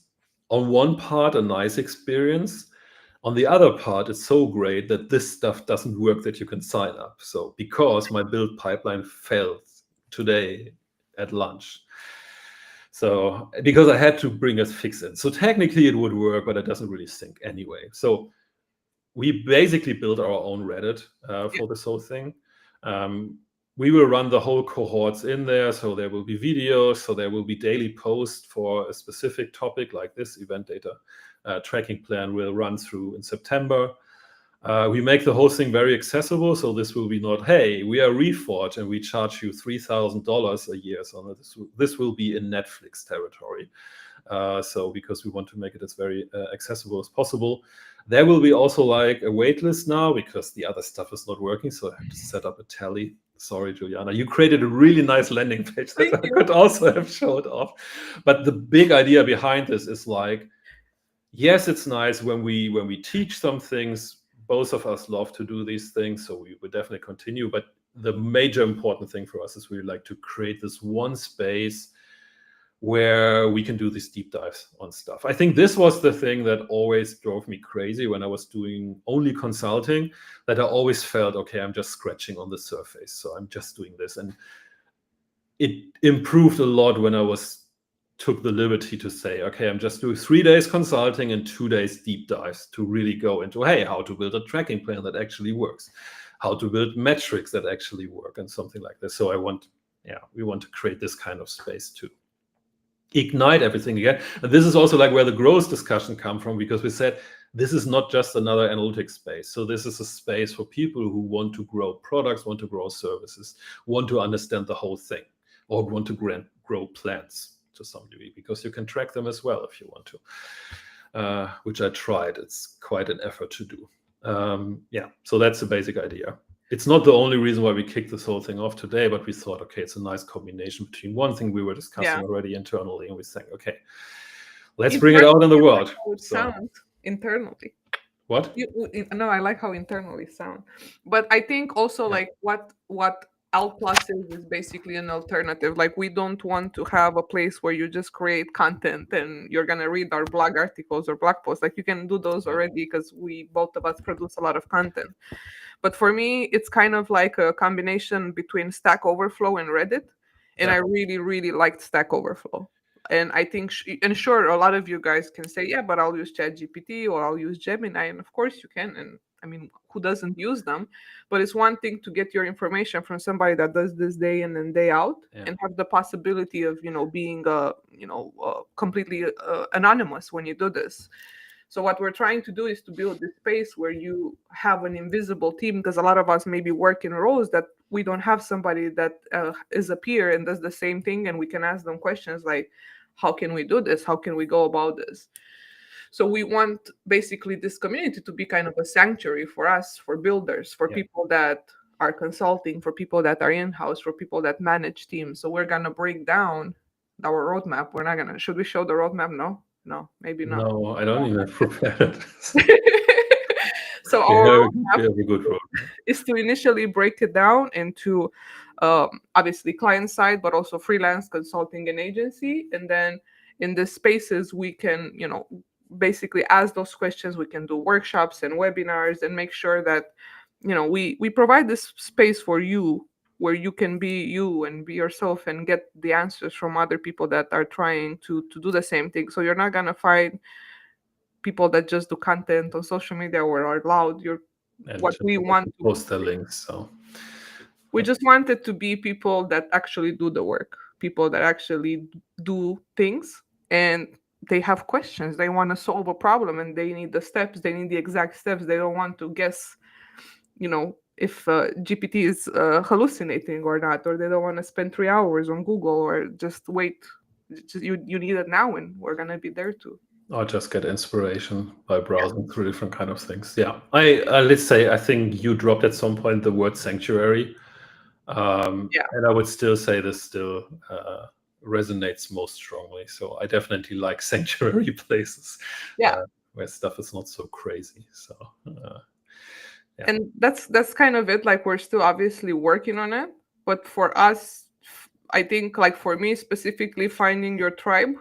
on one part a nice experience. On the other part, it's so great that this stuff doesn't work that you can sign up. So because my build pipeline failed today at lunch. So because I had to bring a fix in. So technically it would work, but it doesn't really sync anyway. So we basically built our own Reddit for this whole thing. We will run the whole cohorts in there. So there will be videos. So there will be daily posts for a specific topic like this event data tracking plan will run through in September. We make the whole thing very accessible. So this will be not, hey, we are Reforge and we charge you $3,000 a year. So this will be in Netflix territory. So because we want to make it as very accessible as possible. There will be also like a wait list now because the other stuff is not working. So I have to set up a tally. Sorry, Juliana, you created a really nice landing page that I could also have showed off. But the big idea behind this is like, yes, it's nice when we teach some things. Both of us love to do these things, so we would definitely continue. But the major important thing for us is we like to create this one space where we can do these deep dives on stuff. I think this was the thing that always drove me crazy when I was doing only consulting, that I always felt, okay, I'm just scratching on the surface. So I'm just doing this. And it improved a lot when I took the liberty to say, okay, I'm just doing 3 days consulting and 2 days deep dives to really go into, hey, how to build a tracking plan that actually works, how to build metrics that actually work, and something like this. So we want to create this kind of space to ignite everything again. And this is also like where the growth discussion come from, because we said this is not just another analytics space. So this is a space for people who want to grow products, want to grow services, want to understand the whole thing, or want to grow plants to some degree, because you can track them as well if you want to, which I tried. It's quite an effort to do. So that's the basic idea. It's not the only reason why we kicked this whole thing off today, but we thought, okay, it's a nice combination between one thing we were discussing already internally, and we saying, okay, let's bring it out in the world. Like how it sounds internally. What? No, I like how internally sound. But I think also like what Alt Plus is basically an alternative. Like we don't want to have a place where you just create content and you're gonna read our blog articles or blog posts. Like you can do those already because we both of us produce a lot of content. But for me, it's kind of like a combination between Stack Overflow and Reddit. And I really, really liked Stack Overflow. And I think, and sure, a lot of you guys can say, yeah, but I'll use ChatGPT or I'll use Gemini. And of course you can. And I mean, who doesn't use them? But it's one thing to get your information from somebody that does this day in and day out and have the possibility of, being, completely anonymous when you do this. So what we're trying to do is to build this space where you have an invisible team, because a lot of us maybe work in roles that we don't have somebody that is a peer and does the same thing, and we can ask them questions like, how can we do this? How can we go about this? So we want basically this community to be kind of a sanctuary for us, for builders, for people that are consulting, for people that are in-house, for people that manage teams. So we're going to break down our roadmap. We're not going to, should we show the roadmap? No, maybe not. No, I don't even prepare it. So our roadmap is to initially break it down into obviously client side, but also freelance consulting and agency. And then in the spaces, we can, basically ask those questions. We can do workshops and webinars and make sure that, we provide this space for you where you can be you and be yourself and get the answers from other people that are trying to do the same thing. So you're not going to find people that just do content on social media or are loud. What we want to post the links. So we just wanted to be people that actually do the work, people that actually do things, and they have questions. They want to solve a problem and they need the steps. They need the exact steps. They don't want to guess, if GPT is hallucinating or not, or they don't want to spend 3 hours on Google or just wait. You need it now, and we're gonna be there too. Or just get inspiration by browsing through different kind of things. Yeah, let's say I think you dropped at some point the word sanctuary, and I would still say this still resonates most strongly. So I definitely like sanctuary places Yeah. where stuff is not so crazy. So yeah, And that's kind of it. Like we're still obviously working on it, but for us, I think like for me specifically, finding your tribe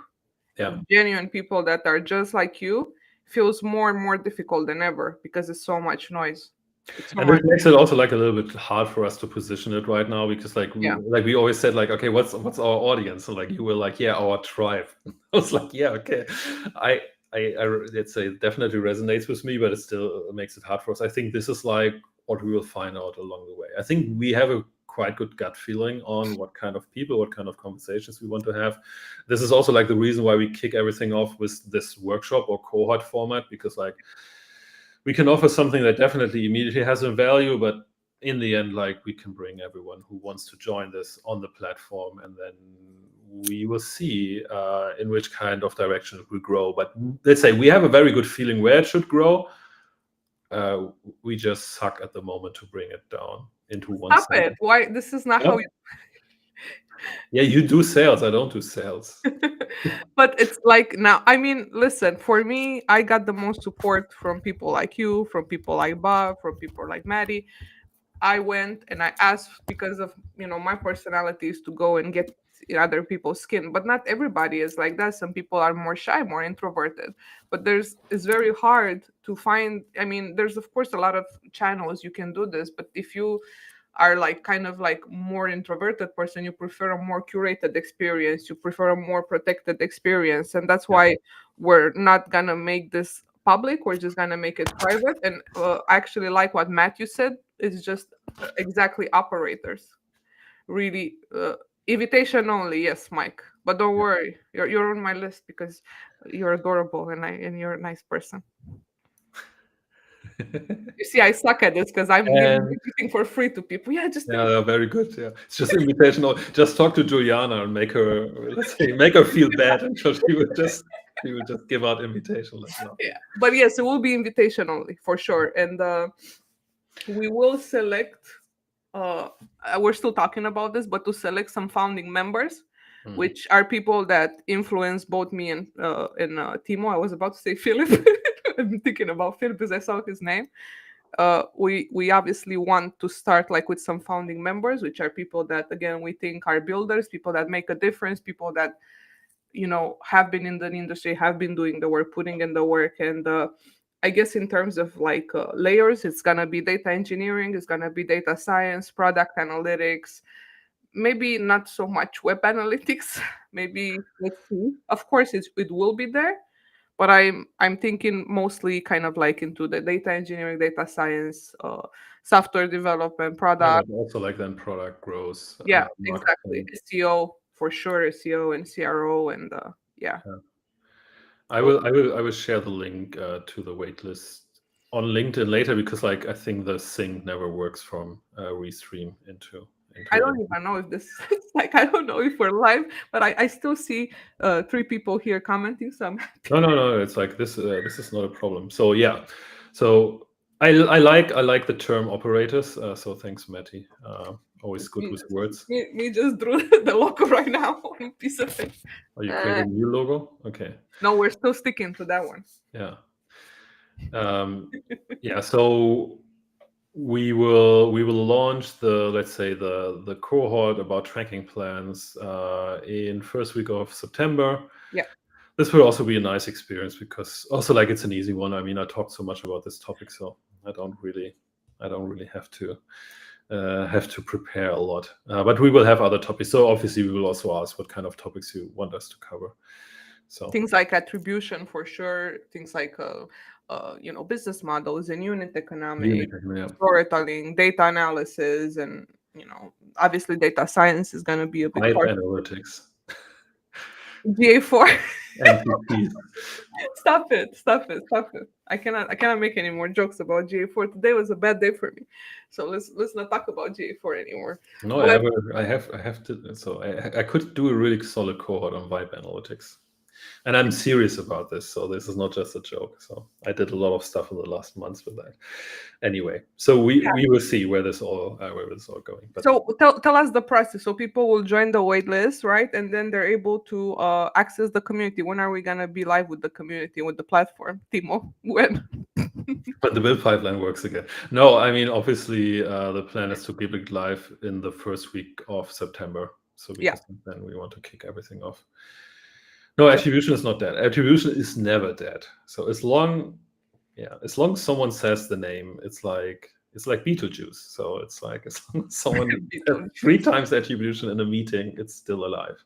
yeah. of genuine people that are just like you feels more and more difficult than ever because it's so much noise. It's so And it much. makes it also like a little bit hard for us to position it right now because Yeah. like we always said like, okay, what's our audience? And like you were like, yeah, our tribe. I was like, yeah, okay. I let's say it definitely resonates with me, but it still makes it hard for us. I think this is like what we will find out along the way. I think we have a quite good gut feeling on what kind of people, what kind of conversations we want to have. This is also like the reason why we kick everything off with this workshop or cohort format, because like we can offer something that definitely immediately has a value, but in the end, like we can bring everyone who wants to join this on the platform, and then we will see in which kind of direction it will grow. But let's say we have a very good feeling where it should grow. We just suck at the moment to bring it down into one Stop it. sentence. Why this is not Yeah, how you yeah, you do sales. I don't do sales. but it's like now, I mean, listen, for me, I got the most support from people like you, from people like Bob, from people like Maddie. I went and I asked because of my personality is to go and get in other people's skin, but not everybody is like that. Some people are more shy, more introverted. But it's very hard to find. I mean, there's of course a lot of channels you can do this, but if you are like kind of like more introverted person, you prefer a more curated experience, you prefer a more protected experience, and that's Yeah. why we're not gonna make this public, we're just gonna make it private. And actually like what Matthew said, it's just exactly operators, really. Invitation only, yes, Mike, but don't worry, you're on my list because you're adorable and you're a nice person. You see, I suck at this because I'm giving And everything for free to people. Yeah, just yeah, very good. Yeah, it's just invitational. Just talk to Juliana and make her, let's say, make her feel bad, and so she will just give out invitation like no. yeah. But yes, it will be invitation only for sure. And we will select we're still talking about this, but to select some founding members, Mm. which are people that influence both me and Timo. I was about to say Philip. I'm thinking about Philip because I saw his name. We obviously want to start like with some founding members, which are people that again we think are builders, people that make a difference, people that have been in the industry, have been doing the work, putting in the work. And I guess in terms of like layers, it's gonna be data engineering, it's gonna be data science, product analytics, maybe not so much web analytics. Maybe let's see. Of course, it will be there, but I'm thinking mostly kind of like into the data engineering, data science, software development, Yeah, product. but also like then product growth, Yeah, exactly. marketing. SEO for sure, SEO and CRO, and yeah. Yeah. So I will share the link to the waitlist on LinkedIn later, because like I think the sync never works from Restream into I don't LinkedIn. even know if this it's like I don't know if we're live, but I still see three people here commenting, so I'm happy. No. It's like this. This is not a problem. So yeah, so I like the term operators. So thanks, Matty. Always good Me, with words. me just drew the logo right now on a piece of it. Are you Uh, creating a new logo? Okay. no, we're still sticking to that one. Yeah. Yeah. So we will launch the, let's say, the cohort about tracking plans in first week of September. Yeah. This will also be a nice experience because also like it's an easy one. I mean, I talked so much about this topic, so I don't really have to prepare a lot. But we will have other topics. So obviously, we will also ask what kind of topics you want us to cover. So Things like attribution for sure. Things like business models and unit economics, yeah, storytelling, data analysis, and obviously data science is going to be a big pipe part. analytics, GA4. NTPs. Stop it. I cannot make any more jokes about GA4. Today was a bad day for me. So let's not talk about GA4 anymore. No, But I have to. So I could do a really solid cohort on vibe analytics. And I'm serious about this, so this is not just a joke. So I did a lot of stuff in the last months with that. Anyway, so we will see where this all going. But So tell us the process. So people will join the wait list, right? And then they're able to access the community. When are we gonna be live with the community, with the platform, Timo? When? but the build pipeline works again. No, I mean obviously the plan is to keep it live in the first week of September. So Yeah. because then we want to kick everything off. No, attribution is not dead. Attribution is never dead. So as long as someone says the name, it's like Beetlejuice. So it's like as long as someone says 3 times attribution in a meeting, it's still alive.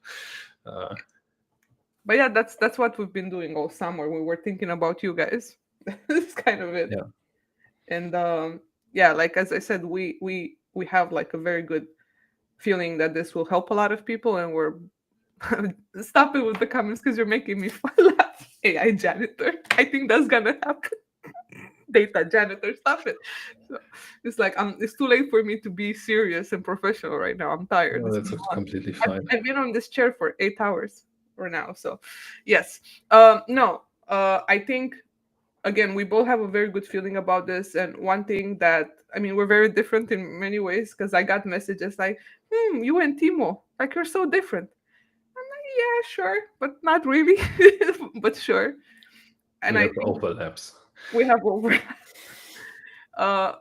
But yeah, that's what we've been doing all summer. We were thinking about you guys. That's kind of it. Yeah. And yeah, like as I said, we have like a very good feeling that this will help a lot of people, and we're stop it with the comments because you're making me laugh. AI janitor. I think that's gonna happen. Data janitor, stop it. So it's like it's too late for me to be serious and professional right now. I'm tired. No, It's that's been completely fine. I've been on this chair for 8 hours or now. So yes. No, I think again we both have a very good feeling about this. And one thing that I mean, we're very different in many ways because I got messages like, you and Timo, like you're so different. I'm like, yeah, sure, but not really. But sure. And We I have think overlaps. we have over uh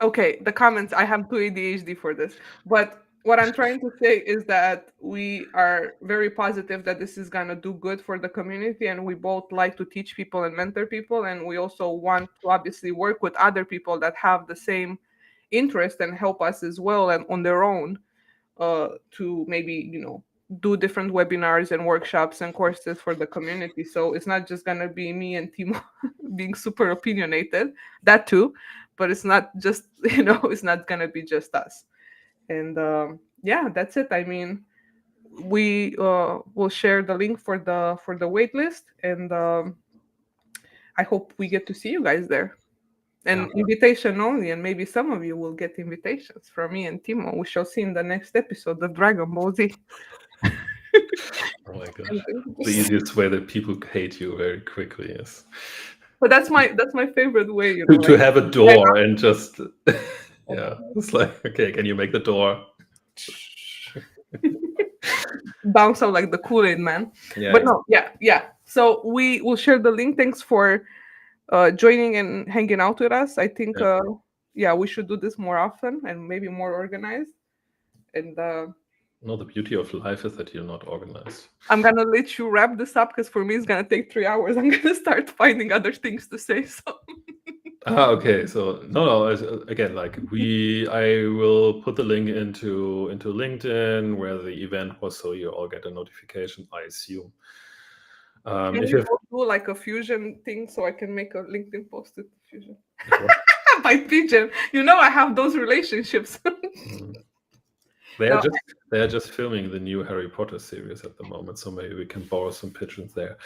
okay, the comments, I have 2 ADHD for this. But what I'm trying to say is that we are very positive that this is gonna do good for the community, and we both like to teach people and mentor people, and we also want to obviously work with other people that have the same interest and help us as well and on their own to maybe do different webinars and workshops and courses for the community. So it's not just gonna be me and Timo being super opinionated, that too, but it's not just it's not gonna be just us. And yeah, that's it. I mean, we will share the link for the wait list, and I hope we get to see you guys there. And invitation only, and maybe some of you will get invitations from me and Timo. We shall see in the next episode of Dragon Ball Z. Oh my gosh. The easiest way that people hate you very quickly is. But that's my favorite way, To have a door and just yeah, it's like, okay, can you make the door? Bounce out like the Kool-Aid man. Yeah, But no, yeah. So we will share the link. Thanks for joining and hanging out with us. I think yeah, we should do this more often and maybe more organized. And no, the beauty of life is that you're not organized. I'm gonna let you wrap this up because for me it's gonna take 3 hours. I'm gonna start finding other things to say. So okay. So no, again, like I will put the link into LinkedIn where the event was, so you all get a notification, I assume. can If you you do like a Fusion thing so I can make a LinkedIn post with Fusion? By Pigeon. I have those relationships. They No. are just filming the new Harry Potter series at the moment, so maybe we can borrow some pigeons there.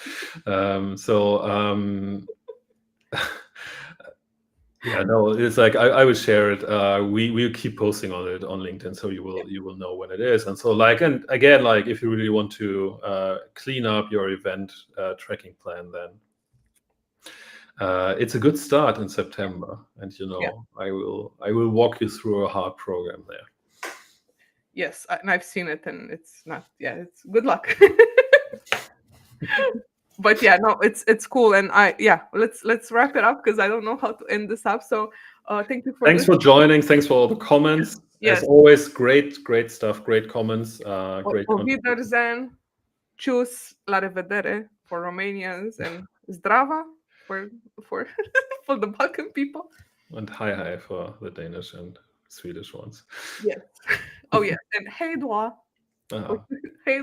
Yeah, no, it's like I will share it. We'll keep posting on it on LinkedIn, so you will know when it is. And so and again, like if you really want to clean up your event tracking plan, then it's a good start in September. And I will walk you through a hard program there. Yes, and I've seen it, and it's not. Yeah, it's good luck. But yeah, no, it's cool, and let's wrap it up because I don't know how to end this up. So, thank you for. Thanks for joining. Thanks for all the comments. Yes. As always, great stuff. Great comments. Great. Wiedersehen, choose la revedere for Romanians, and zdrava for for for the Balkan people. And hi for the Danish and Swedish ones. Yes. Oh yes, and hey doa. Hey